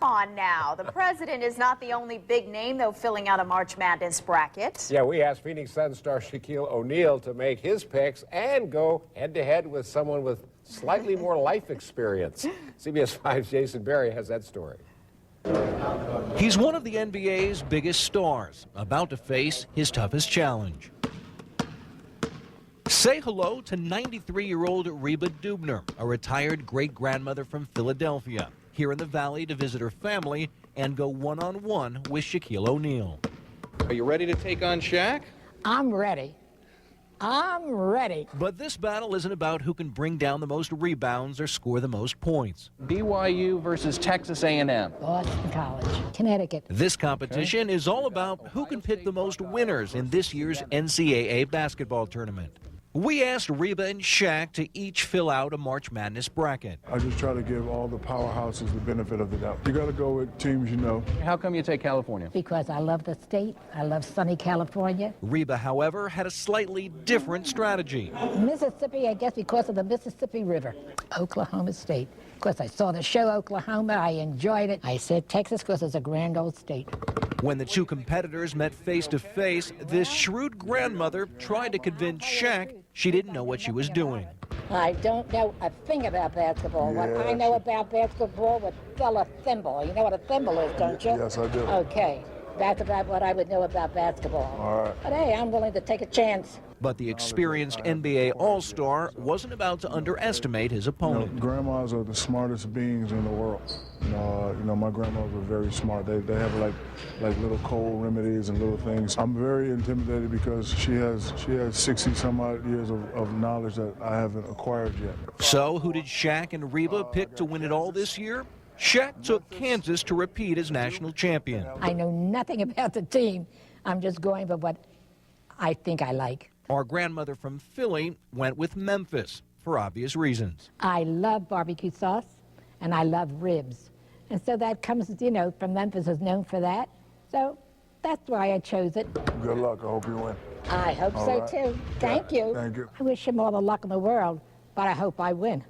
on now. The president is not the only big name, though, filling out a March Madness bracket. Yeah, we asked Phoenix Suns star Shaquille O'Neal to make his picks and go head-to-head with someone with slightly more life experience. CBS 5's Jason Berry has that story. He's one of the NBA's biggest stars, about to face his toughest challenge. Say hello to 93-year-old Reba Dubner, a retired great-grandmother from Philadelphia, here in the Valley to visit her family and go one-on-one with Shaquille O'Neal. Are you ready to take on Shaq? I'm ready. I'm ready. But this battle isn't about who can bring down the most rebounds or score the most points. BYU versus Texas A&M. Boston College, Connecticut. This competition is all about who can pick the most winners in this year's NCAA basketball tournament. We asked Reba and Shaq to each fill out a March Madness bracket. I just try to give all the powerhouses the benefit of the doubt. You got to go with teams you know. How come you take California? Because I love the state. I love sunny California. Reba, however, had a slightly different strategy. Mississippi, I guess because of the Mississippi River. Oklahoma State. Of course, I saw the show Oklahoma. I enjoyed it. I said Texas because it's a grand old state. When the two competitors met face-to-face, this shrewd grandmother tried to convince Shaq she didn't know what she was doing. I don't know a thing about basketball. What I know about basketball would fill a thimble. You know what a thimble is, don't you? Yes, I do. Okay. That's about what I would know about basketball. All right. But hey, I'm willing to take a chance. But the experienced NBA All-Star wasn't about to underestimate his opponent. Grandmas are the smartest beings in the world. My grandmas were very smart. They have like little cold remedies and little things. I'm very intimidated because she has 60 some odd years of knowledge that I haven't acquired yet. So who did Shaq and Reba pick to win it all this year? Shaq took Kansas to repeat as national champion. I know nothing about the team. I'm just going by what I think I like. Our grandmother from Philly went with Memphis for obvious reasons. I love barbecue sauce and I love ribs. And so that comes, from Memphis is known for that. So that's why I chose it. Good luck. I hope you win. I hope so too. Thank you. Thank you. I wish him all the luck in the world, but I hope I win.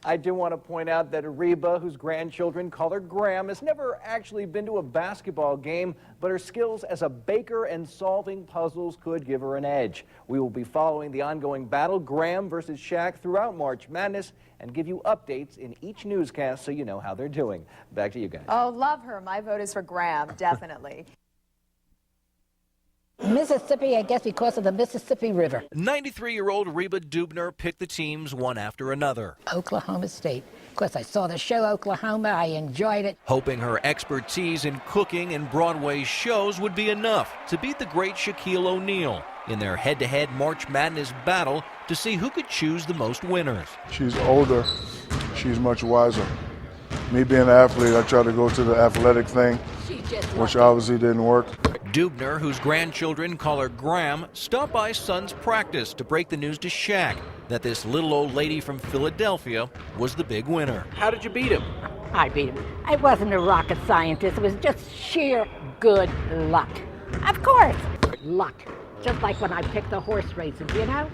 I do want to point out that Reba, whose grandchildren call her Graham, has never actually been to a basketball game, but her skills as a baker and solving puzzles could give her an edge. We will be following the ongoing battle, Graham versus Shaq, throughout March Madness and give you updates in each newscast so you know how they're doing. Back to you guys. Oh, love her. My vote is for Graham, definitely. Mississippi, I guess because of the Mississippi River. 93-year-old Reba Dubner picked the teams one after another. Oklahoma State. Of course, I saw the show Oklahoma. I enjoyed it. Hoping her expertise in cooking and Broadway shows would be enough to beat the great Shaquille O'Neal in their head-to-head March Madness battle to see who could choose the most winners. She's older. She's much wiser. Me being an athlete, I try to go to the athletic thing, which obviously didn't work. Dubner, whose grandchildren call her Graham, stopped by Suns practice to break the news to Shaq that this little old lady from Philadelphia was the big winner. How did you beat him? I beat him. I wasn't a rocket scientist. It was just sheer good luck. Of course. Luck. Just like when I picked the horse races, Yeah.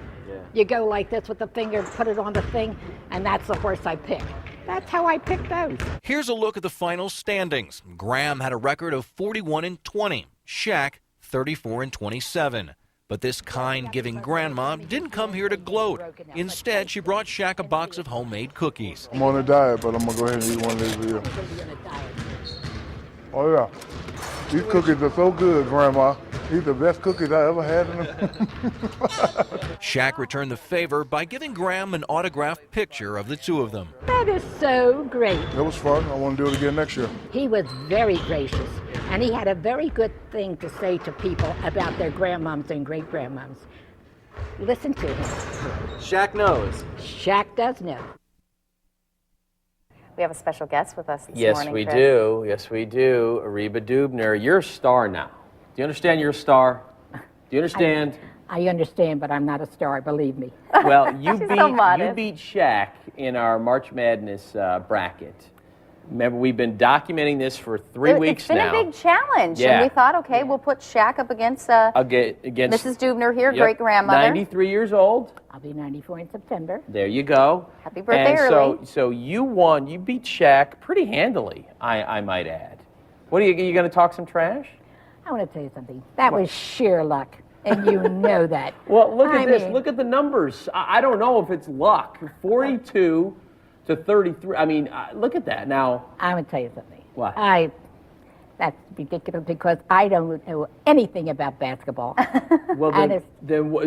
You go like this with the finger, put it on the thing, and that's the horse I picked. That's how I picked those. Here's a look at the final standings. Graham had a record of 41-20. Shaq, 34-27. But this kind-giving grandma didn't come here to gloat. Instead, she brought Shaq a box of homemade cookies. I'm on a diet, but I'm going to go ahead and eat one of these for you. Oh, yeah. These cookies are so good, Grandma. These are the best cookies I ever had in them. Shaq returned the favor by giving Graham an autographed picture of the two of them. That is so great. It was fun. I want to do it again next year. He was very gracious, and he had a very good thing to say to people about their grandmoms and great-grandmoms. Listen to him. Shaq knows. Shaq does know. We have a special guest with us this Yes, morning. we Chris. do. Yes, we do. Reba Dubner, you're a star now. Do you understand you're a star? Do you understand? I understand, but I'm not a star, believe me. Well, you She's so modest. beat Shaq in our March Madness bracket. Remember, we've been documenting this for 3 weeks now. It's been a big challenge. Yeah. And we thought, okay, we'll put Shaq up against Against Mrs. Dubner here, Yep. great-grandmother. 93 years old. I'll be 94 in September. There you go. Happy birthday and early. So you won. You beat Shaq pretty handily, I might add. What are you going to talk some trash? I want to tell you something. That was sheer luck, and you know that. Well, look at I this. mean- Look at the numbers. I don't know if it's luck. 42 to 33. I mean, look at that. Now, I would tell you something. What? That's ridiculous because I don't know anything about basketball. well, And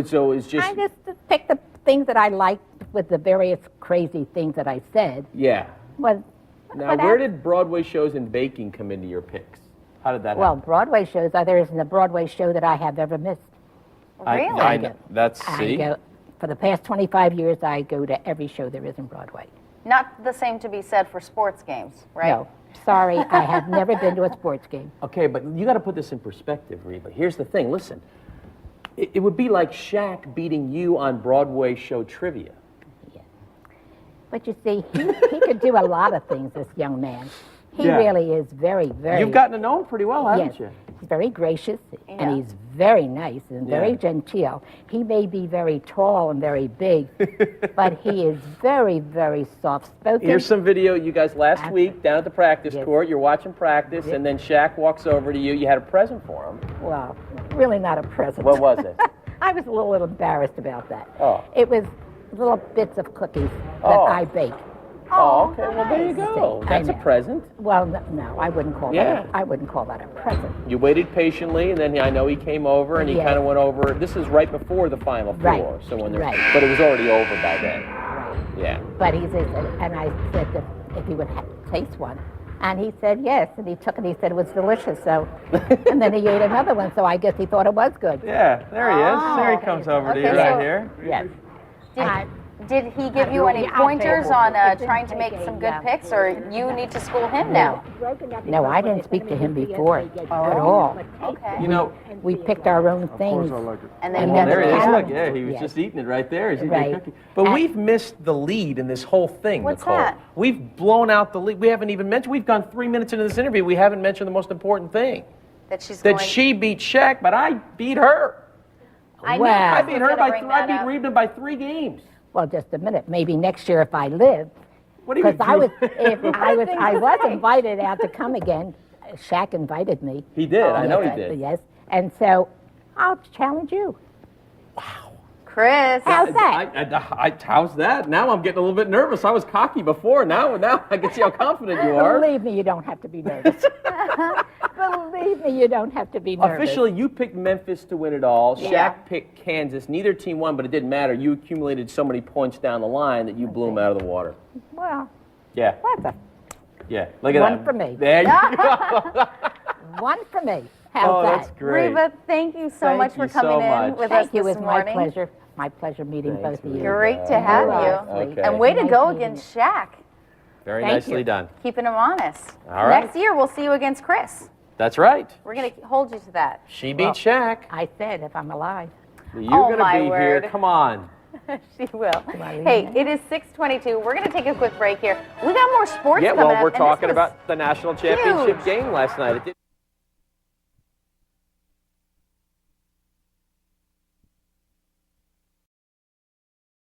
so it's just. I just picked the things that I liked with the various crazy things that I said. Yeah. Well, Now, where did Broadway shows and baking come into your picks? How did that well, happen? Broadway shows, there isn't a Broadway show that I have ever missed. Really? I know. That's, I see? go, for the past 25 years, I go to every show there is in Broadway. Not the same to be said for sports games, right? No, sorry, I have never been to a sports game. Okay, but you got to put this in perspective, Reba. Here's the thing. Listen, it would be like Shaq beating you on Broadway show trivia. Yeah. But you see, he could do a lot of things, this young man. He Yeah. really is very, very... You've gotten to know him pretty well, haven't yes. you? He's very gracious, Yeah. and he's very nice and very Yeah. genteel. He may be very tall and very big, but he is very, very soft-spoken. Here's some video you guys last week down at the practice Yes. court. You're watching practice, and then Shaq walks over to you. You had a present for him. Well, really not a present. What was it? I was a little embarrassed about that. Oh. It was little bits of cookies that Oh. I bake. Oh, okay. Well, there you go. I That's a know. present. Well, no, I wouldn't call Yeah. that. I wouldn't call that a present. You waited patiently, and then I know he came over, and he Yes. kind of went over. This is right before the Final Right. Four, so when Right. but it was already over by then. Right. Yeah. But he said, and I said that if he would taste one, and he said yes, and he took it. He said it was delicious. So, and then he ate another one. So I guess he thought it was good. Yeah, there he is. There he comes over to you Okay, right so- here. Yes. Did he give you any pointers on trying to make some good picks, or you need to school him now? No, I didn't speak to him before at all. Okay. You know, We picked our own things. And then And he then there he is. Yeah. Look, yeah, he was Yes. just eating it right there. He's eating a Right. cookie. But we've missed the lead in this whole thing, What's Nicole. that? We've blown out the lead. We haven't even mentioned. We've gone 3 minutes into this interview. We haven't mentioned the most important thing. that she's That going. she beat Shaq, but I beat her. I knew Wow. I Chris beat was her gonna by. bring I that beat up. Reba by 3 games. Well, just a minute. Maybe next year if I live. What do you Because I was, mean? I was invited out to come again. Shaq invited me. He did. I know he Yes, did. Yes, and so I'll challenge you. Chris. How's that? How's that? Now I'm getting a little bit nervous. I was cocky before. Now I can see how confident you are. Believe me, you don't have to be nervous. Believe me, you don't have to be nervous. Officially, you picked Memphis to win it all. Yeah. Shaq picked Kansas. Neither team won, but it didn't matter. You accumulated so many points down the line that you blew them out of the water. Well, Yeah. that's Yeah. Look at One that. for me. There you go. one for me. How's Oh, that? that's great. Reba, thank you so Thank much for you so coming in much. with us Thank you. It this was my morning. pleasure. My pleasure meeting Thanks, both of you. Reba. Great to have You you. are sweet. Okay. And way to Nice go meeting against Shaq. Very Thank nicely you. done. Keeping him honest. All right. Next year, we'll see you against Chris. That's right. We're going to hold you to that. She beat Shaq. I said if I'm alive. You're Oh, going to my be here. word. Come on. She will. I leave Hey, now? it is 6:22. We're going to take a quick break here. We got more sports Yeah, coming well, up. we're and this talking was about the national championship huge. game last night. It did